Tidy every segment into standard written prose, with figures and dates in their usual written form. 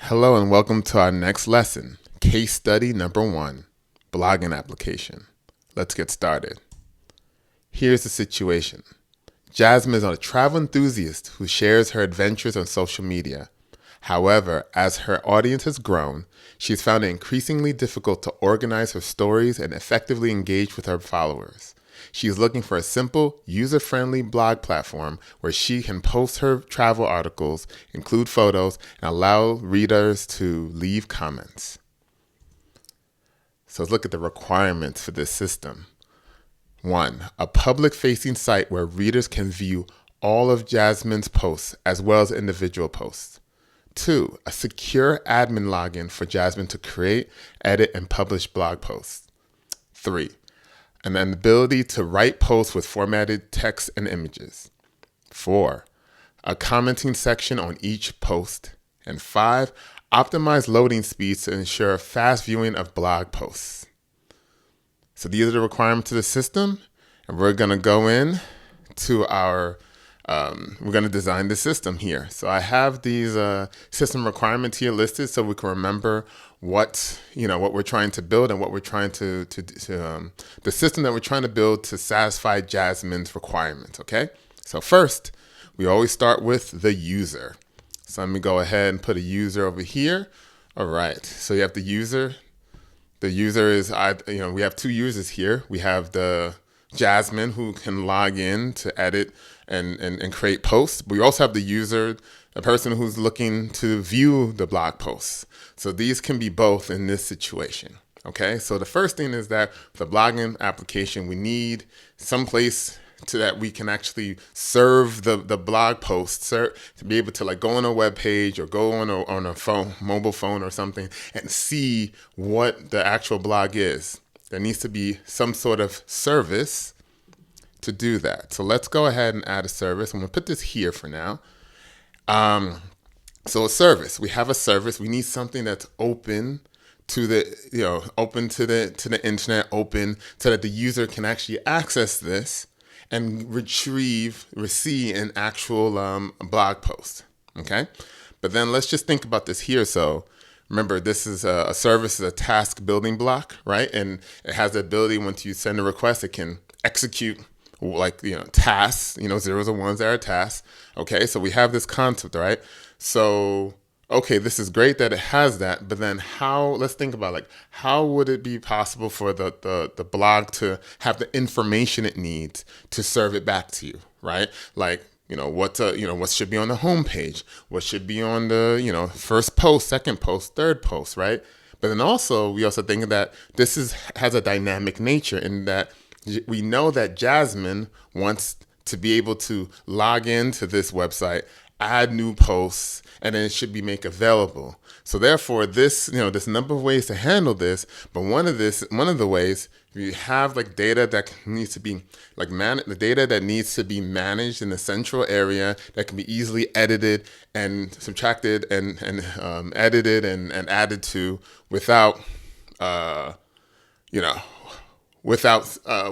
Hello and welcome to our next lesson, case study number 1, blogging application. Let's get started. Here's the situation. Jasmine is a travel enthusiast who shares her adventures on social media. However, as her audience has grown, she's found it increasingly difficult to organize her stories and effectively engage with her followers. She is looking for a simple, user-friendly blog platform where she can post her travel articles, include photos, and allow readers to leave comments. So let's look at the requirements for this system. 1. A public-facing site where readers can view all of Jasmine's posts as well as individual posts. 2. A secure admin login for Jasmine to create, edit, and publish blog posts. 3. And an ability to write posts with formatted text and images. 4. A commenting section on each post. And 5. Optimize loading speeds to ensure fast viewing of blog posts. So these are the requirements of the system, and we're going to go in to our we're going to design the system here. So I have these system requirements here listed so we can remember what we're trying to build and what we're trying to the system that we're trying to build to satisfy Jasmine's requirements. Okay. So first, we always start with the user. So let me go ahead and put a user over here. All right. So you have the user. The user is we have two users here. We have the Jasmine who can log in to edit and create posts. We also have the user, a person who's looking to view the blog posts. So these can be both in this situation. Okay, so the first thing is that the blogging application, we need some place that we can actually serve the blog posts, to be able to like go on a web page or go on a phone, mobile phone or something, and see what the actual blog is. There needs to be some sort of service to do that. So let's go ahead and add a service. I'm gonna put this here for now. So a service, we have a service. We need something that's open to the, open to the internet, open so that the user can actually access this and receive an actual blog post. Okay, but then let's just think about this here. So remember, this is a service, is a task building block, right? And it has the ability, once you send a request, it can execute tasks, zeros and ones that are tasks. Okay, so we have this concept, right? So, okay, this is great that it has that, but then let's think about how would it be possible for the blog to have the information it needs to serve it back to you, right? Like, what should be on the homepage, what should be on the, first post, second post, third post, right? But then we also think that this has a dynamic nature in that we know that Jasmine wants to be able to log into this website, add new posts, and then it should be made available. So therefore, there's a number of ways to handle this, but one of the ways we have data that needs to be the data that needs to be managed in the central area that can be easily edited and subtracted and edited and added to without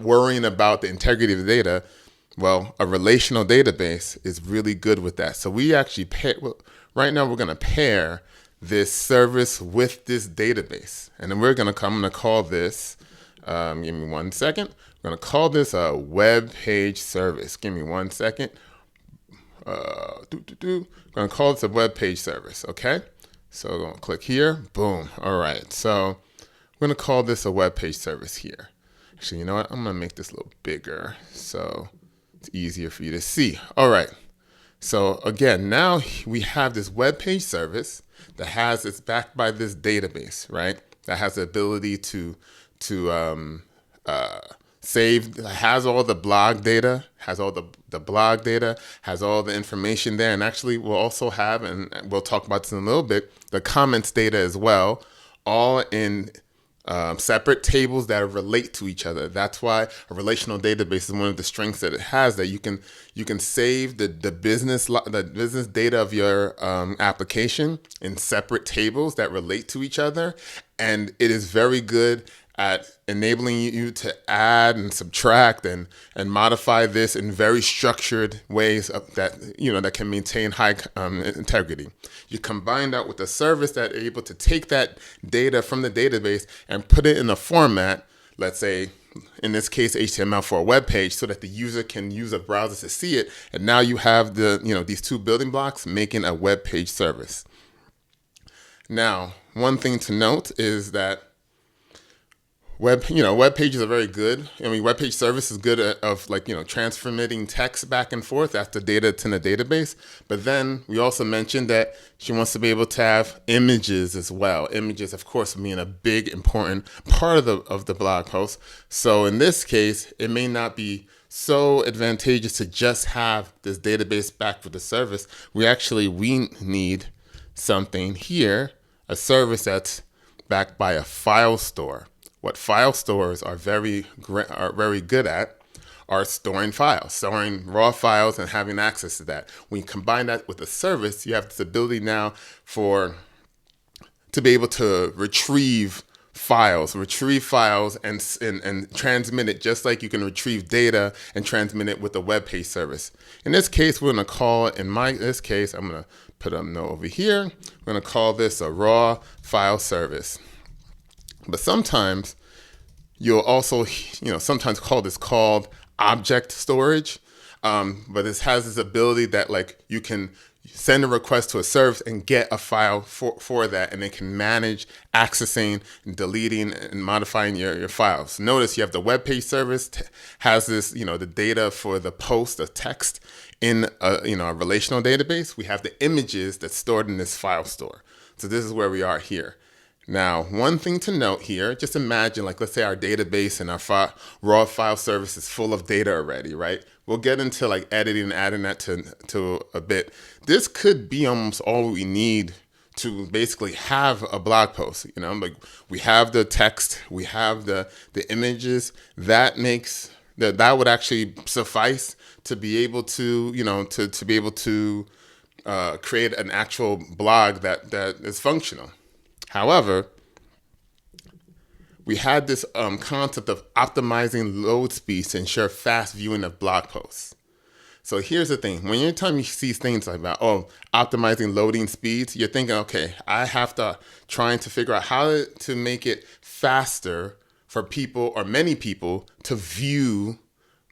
worrying about the integrity of the data. Well, a relational database is really good with that. So we actually right now we're going to pair this service with this database. And then I'm going to call this, give me 1 second. We're going to call this a web page service. Give me 1 second. We're going to call this a web page service, okay? So we're going to click here, boom. All right, so we're going to call this a web page service here. Actually, you know what? I'm going to make this a little bigger so it's easier for you to see. All right. So again, now we have this web page service that it's backed by this database, right? That has the ability to save, has all the blog data, has all the blog data, has all the information there. And actually we'll also have, and we'll talk about this in a little bit, the comments data as well, all in separate tables that relate to each other. That's why a relational database is one of the strengths that it has, that you can save the business data of your application in separate tables that relate to each other, and it is very good at enabling you to add and subtract and modify this in very structured ways that can maintain high integrity. You combine that with a service that is able to take that data from the database and put it in a format, let's say, in this case, HTML for a web page, so that the user can use a browser to see it. And now you have these two building blocks making a web page service. Now, one thing to note is that web pages are very good. I mean, web page service is good of transmitting text back and forth. That's the data to the database. But then we also mentioned that she wants to be able to have images as well. Images, of course, being a big, important part of the blog post. So in this case, it may not be so advantageous to just have this database back with the service. We need something here, a service that's backed by a file store. What file stores are very good at are storing files, storing raw files and having access to that. When you combine that with a service, you have this ability now to be able to retrieve files and transmit it just like you can retrieve data and transmit it with a web page service. In this case, we're going to call it, this case, I'm going to put a note over here. We're going to call this a raw file service. But sometimes you'll also, sometimes called object storage. But this has this ability that you can send a request to a service and get a file for that, and it can manage accessing, deleting, and modifying your files. Notice you have the web page service has this, the data for the post, the text in a relational database. We have the images that's stored in this file store. So this is where we are here. Now, one thing to note here, just imagine, let's say our database and our raw file service is full of data already, right? We'll get into editing and adding that to a bit. This could be almost all we need to basically have a blog post. We have the text, we have the images. That would actually suffice to be able to, to be able to create an actual blog that is functional. However, we had this concept of optimizing load speeds to ensure fast viewing of blog posts. So here's the thing. When you see things like that, optimizing loading speeds, you're thinking, okay, I have to trying to figure out how to make it faster for people or many people to view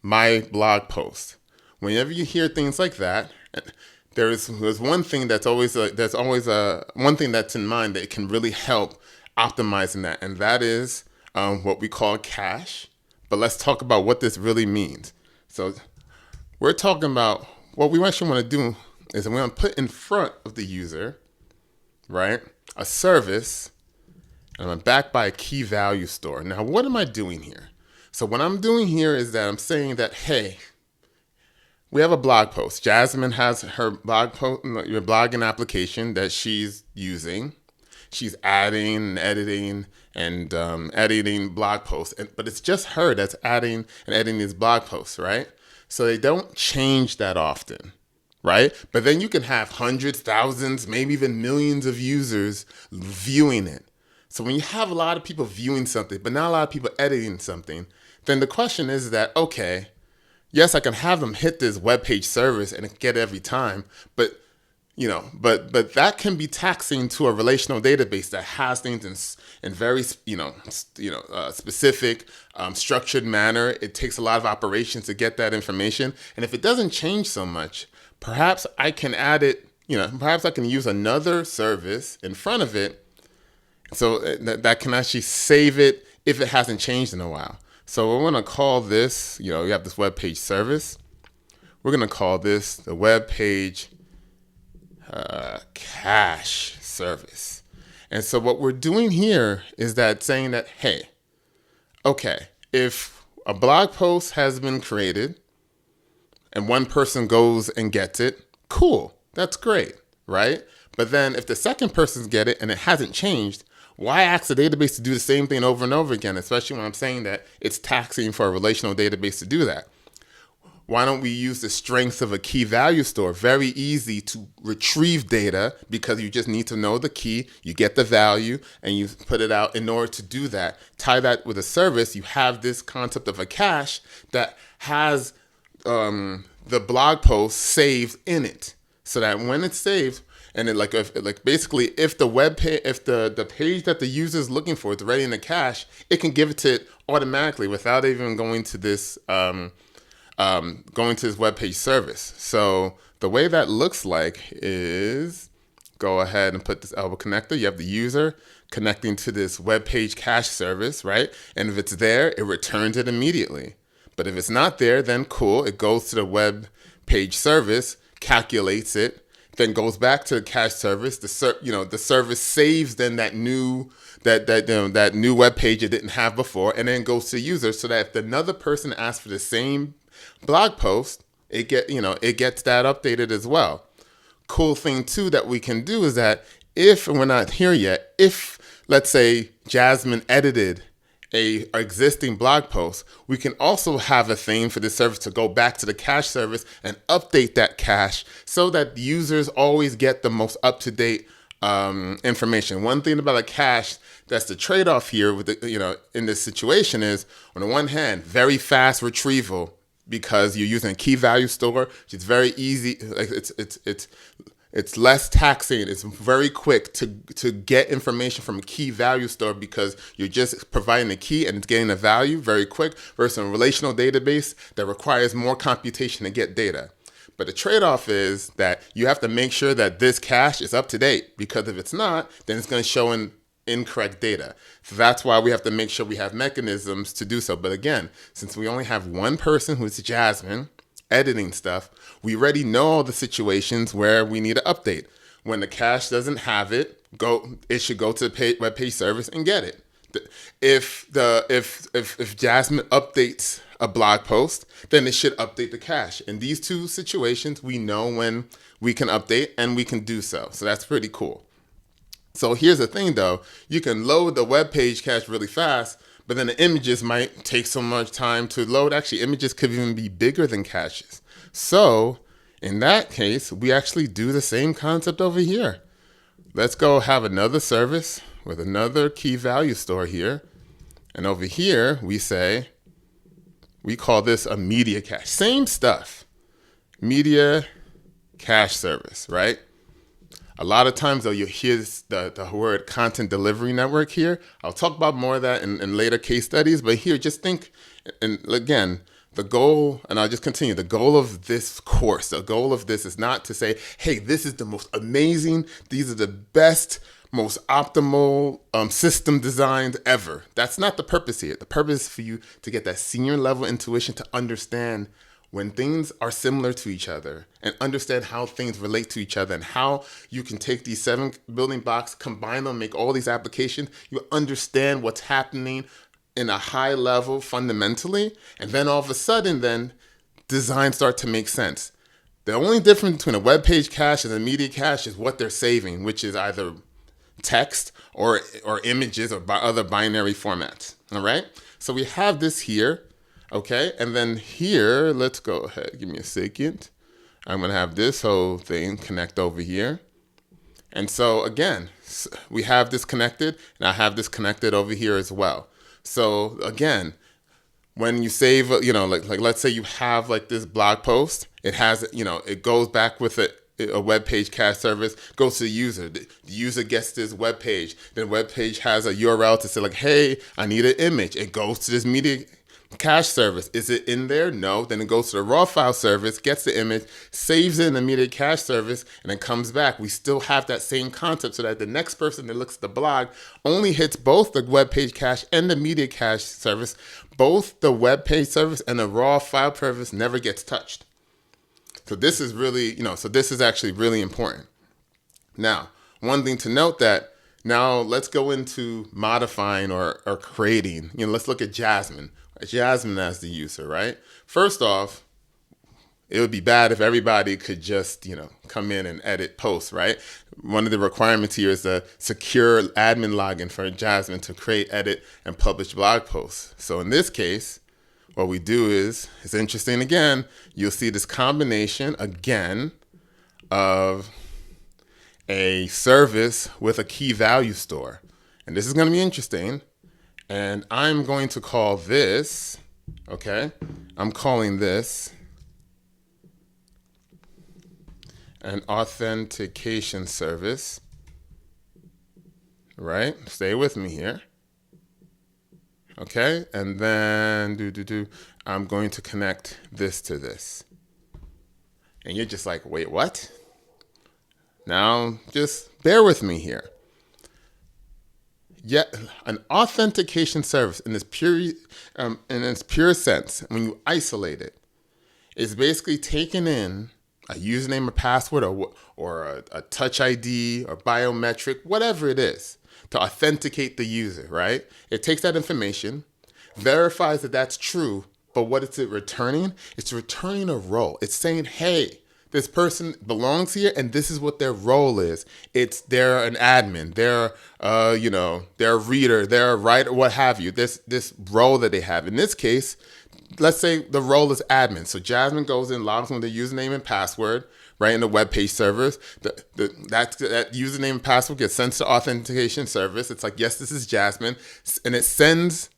my blog post. Whenever you hear things like that, there's one thing that's always one thing that's in mind that can really help optimizing that, and that is what we call cache. But let's talk about what this really means. So we're talking about what we actually want to do is we want to put in front of the user, right, a service, and I'm backed by a key value store. Now, what am I doing here? So what I'm doing here is that I'm saying that, hey, we have a blog post. Jasmine has her blog post, your blogging application that she's using. She's adding and editing and editing blog posts, but it's just her that's adding and editing these blog posts, right? So they don't change that often, right? But then you can have hundreds, thousands, maybe even millions of users viewing it. So when you have a lot of people viewing something, but not a lot of people editing something, then the question is that, okay, yes, I can have them hit this web page service and get it every time, but that can be taxing to a relational database that has things in very specific, structured manner. It takes a lot of operations to get that information, and if it doesn't change so much, perhaps I can add it. Perhaps I can use another service in front of it, so that can actually save it if it hasn't changed in a while. So we're going to call this, you have this web page service. We're going to call this the web page cache service. And so what we're doing here is that saying that, hey, okay, if a blog post has been created and one person goes and gets it, cool, that's great, right? But then if the second person's get it and it hasn't changed, why ask the database to do the same thing over and over again, especially when I'm saying that it's taxing for a relational database to do that? why don't we use the strengths of a key value store? Very easy to retrieve data because you just need to know the key, you get the value, and you put it out. In order to do that, tie that with a service, you have this concept of a cache that has the blog post saved in it, so that when it's saved, and it basically if the web page, if the page that the user is looking for is already in the cache, it can give it to it automatically without even going to this web page service. So the way that looks like is, go ahead and put this elbow connector. You have the user connecting to this web page cache service, right? And if it's there, it returns it immediately. But if it's not there, then cool, it goes to the web page service, calculates it, then goes back to the cache service. The service saves then that new web page it didn't have before, and then goes to the user, so that if another person asks for the same blog post, it gets that updated as well. Cool thing too that we can do is that if, and we're not here yet, if let's say Jasmine edited a existing blog post, we can also have a thing for this service to go back to the cache service and update that cache so that users always get the most up-to-date information. One thing about a cache that's the trade-off here with in this situation is, on the one hand, very fast retrieval because you're using a key value store, which is very easy. Like it's less taxing. It's very quick to get information from a key value store because you're just providing a key and it's getting a value very quick, versus a relational database that requires more computation to get data. But the trade-off is that you have to make sure that this cache is up to date, because if it's not, then it's going to show incorrect data. So that's why we have to make sure we have mechanisms to do so. But again, since we only have one person, who's Jasmine, editing stuff, we already know all the situations where we need to update. When the cache doesn't have it, it should go to the web page service and get it. If Jasmine updates a blog post, then it should update the cache. In these two situations, we know when we can update, and we can do so. So that's pretty cool. So here's the thing though, you can load the web page cache really fast, but then the images might take so much time to load. Actually, images could even be bigger than caches. So in that case, we actually do the same concept over here. Let's go have another service with another key value store here. And over here, we call this a media cache. Same stuff, media cache service, right? A lot of times, though, you'll hear the word content delivery network here. I'll talk about more of that in later case studies, but here, just think, and again, the goal, and I'll just continue, the goal of this course, the goal of this is not to say, hey, this is the most amazing, these are the best, most optimal system designed ever. That's not the purpose here. The purpose is for you to get that senior level intuition to understand when things are similar to each other, and understand how things relate to each other, and how you can take these 7 building blocks, combine them, make all these applications. You understand what's happening in a high level fundamentally, and then all of a sudden, then designs start to make sense. The only difference between a web page cache and a media cache is what they're saving, which is either text or images or other binary formats. All right, so we have this here. Okay, and then here, let's go ahead, give me a second. I'm gonna have this whole thing connect over here. And so again, we have this connected, and I have this connected over here as well. So again, when you save, like let's say you have like this blog post, it has, it goes back with a web page cache service, goes to the user. The user gets this web page. Then web page has a URL to say like, hey, I need an image. It goes to this media cache service. Is it in there? No. Then it goes to the raw file service, gets the image, saves it in the media cache service, and then comes back. We still have that same concept, so that the next person that looks at the blog only hits both the web page cache and the media cache service. Both the web page service and the raw file service never gets touched. So this is really, this is actually really important. Now, one thing to note that now let's go into modifying or creating. Let's look at Jasmine as the user, right? First off, it would be bad if everybody could just, come in and edit posts, right? One of the requirements here is a secure admin login for Jasmine to create, edit, and publish blog posts. So in this case, what we do is, it's interesting again, you'll see this combination again of a service with a key value store. And this is going to be interesting. And I'm going to call this, okay, I'm calling this an authentication service, right? Stay with me here. Okay, and then I'm going to connect this to this. And you're just like, wait, what? Now, just bear with me here. Yet, an authentication service in its pure sense, when you isolate it, is basically taking in a username or password or a touch ID or biometric, whatever it is, to authenticate the user, right? It takes that information, verifies that that's true, but what is it returning? It's returning a role. It's saying, hey, this person belongs here, and this is what their role is. They're an admin, they're they're a reader, they're a writer, what have you. This role that they have. In this case, let's say the role is admin. So Jasmine goes in, logs in with their username and password, right, in the web page servers. That username and password gets sent to the authentication service. It's like, yes, this is Jasmine, and it sends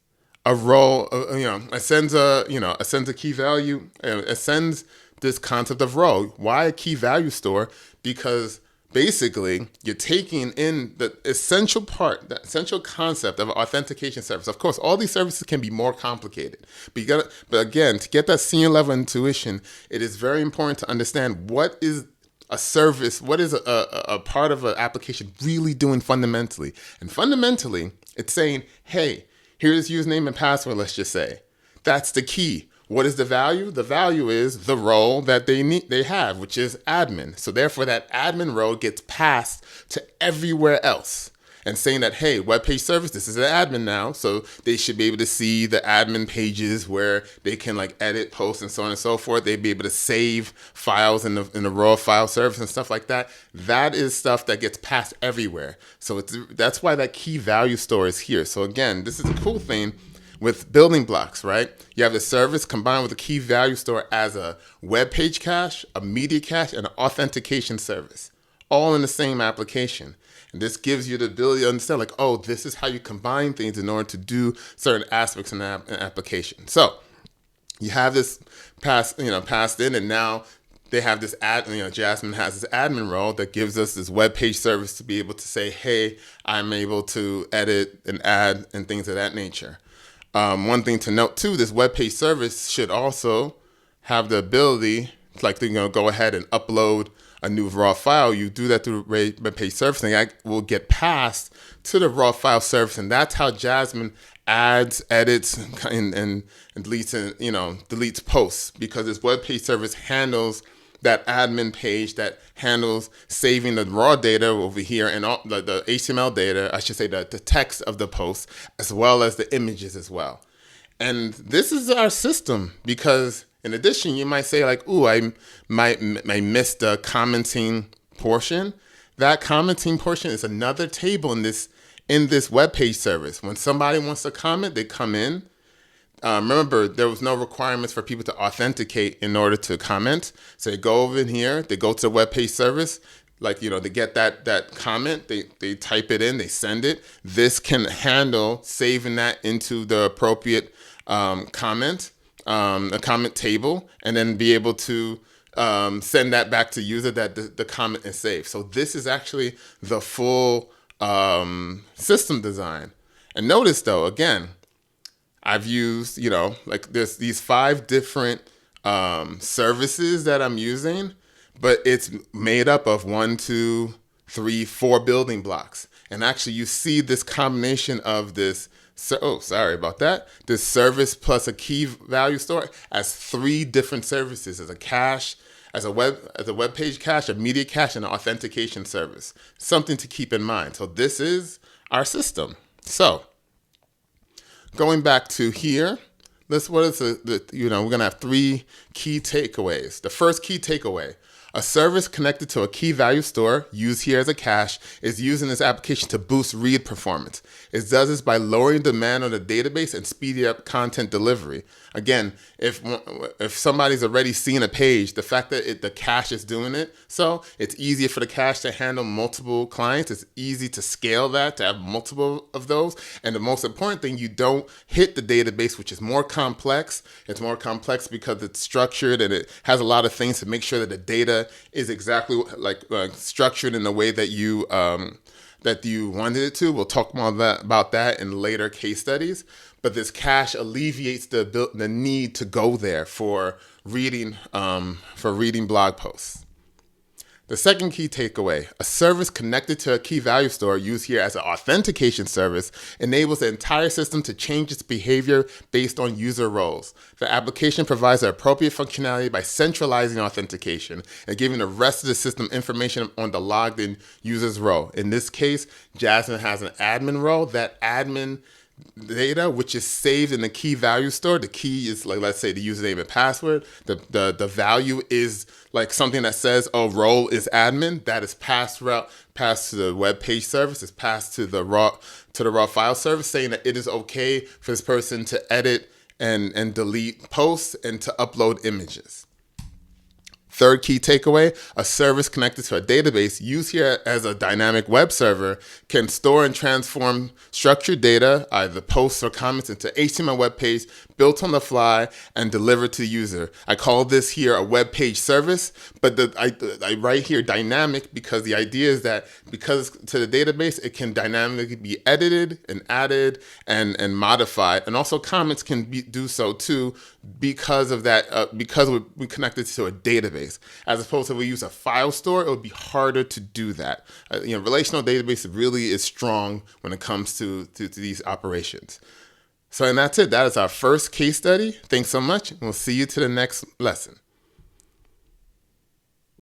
a role. It sends a key value. It sends this concept of role. Why a key value store? Because basically you're taking in the essential part, the essential concept of an authentication service. Of course, all these services can be more complicated, but again, to get that senior level intuition, it is very important to understand what is a service, what is a part of an application really doing fundamentally. And fundamentally, it's saying, hey, here's username and password, let's just say. That's the key. What is the value? The value is the role that they have, which is admin. So therefore, that admin role gets passed to everywhere else, and saying that, hey, web page service, this is an admin now, so they should be able to see the admin pages where they can like edit, post, and so on and so forth. They'd be able to save files in the raw file service and stuff like that. That is stuff that gets passed everywhere. So that's why that key value store is here. So again, this is a cool thing with building blocks, right? You have the service combined with a key value store as a web page cache, a media cache, and an authentication service, all in the same application. And this gives you the ability to understand, like, oh, this is how you combine things in order to do certain aspects in an application. So you have this passed in, and now they have this Jasmine has this admin role that gives us this web page service to be able to say, hey, I'm able to edit and add and things of that nature. One thing to note too, this web page service should also have the ability, like, to go ahead and upload a new raw file. You do that through web page service, and that will get passed to the raw file service, and that's how Jasmine adds, edits, and deletes posts, because this web page service handles that admin page that handles saving the raw data over here and all the HTML data, I should say the text of the post, as well as the images as well. And this is our system, because in addition, you might say like, ooh, I might miss the commenting portion. That commenting portion is another table in this web page service. When somebody wants to comment, they come in. Remember, there was no requirements for people to authenticate in order to comment. So they go over in here, they go to the web page service, they get that comment, they type it in, they send it. This can handle saving that into the appropriate a comment table, and then be able to send that back to user that the comment is saved. So this is actually the full system design. And notice though, again, I've used, there's these 5 different services that I'm using, but it's made up of 1, 2, 3, 4 building blocks. And actually you see this combination of this, this service plus a key value store as 3 different services, as a cache, as a web page cache, a media cache, and an authentication service. Something to keep in mind. So this is our system. So going back to here, we're gonna have 3 key takeaways. The first key takeaway: A service connected to a key value store, used here as a cache, is used in this application to boost read performance. It does this by lowering demand on the database and speeding up content delivery. Again, if somebody's already seen a page, the fact that the cache is doing it, so it's easier for the cache to handle multiple clients. It's easy to scale that, to have multiple of those. And the most important thing, you don't hit the database, which is more complex. It's more complex because it's structured and it has a lot of things to make sure that the data is exactly structured in the way that you wanted it to. We'll talk more about that in later case studies. But this cache alleviates the need to go there for reading blog posts. The second key takeaway, a service connected to a key value store, used here as an authentication service, enables the entire system to change its behavior based on user roles. The application provides the appropriate functionality by centralizing authentication and giving the rest of the system information on the logged in user's role. In this case, Jasmine has an admin role. That admin data, which is saved in the key value store. The key is, like, let's say the username and password. The value is like something that says, oh, role is admin. That is passed to the web page service. It's passed to the raw file service, saying that it is okay for this person to edit and delete posts and to upload images. Third key takeaway, a service connected to a database, used here as a dynamic web server, can store and transform structured data, either posts or comments, into HTML web page built on the fly and delivered to the user. I call this here a web page service, but I write here dynamic because the idea is that because to the database, it can dynamically be edited and added and modified. And also comments can do so too because of that, because we connected to a database. As opposed to we use a file store, it would be harder to do that. Relational database really is strong when it comes to these operations. So, and that's it. That is our first case study. Thanks so much. And we'll see you to the next lesson.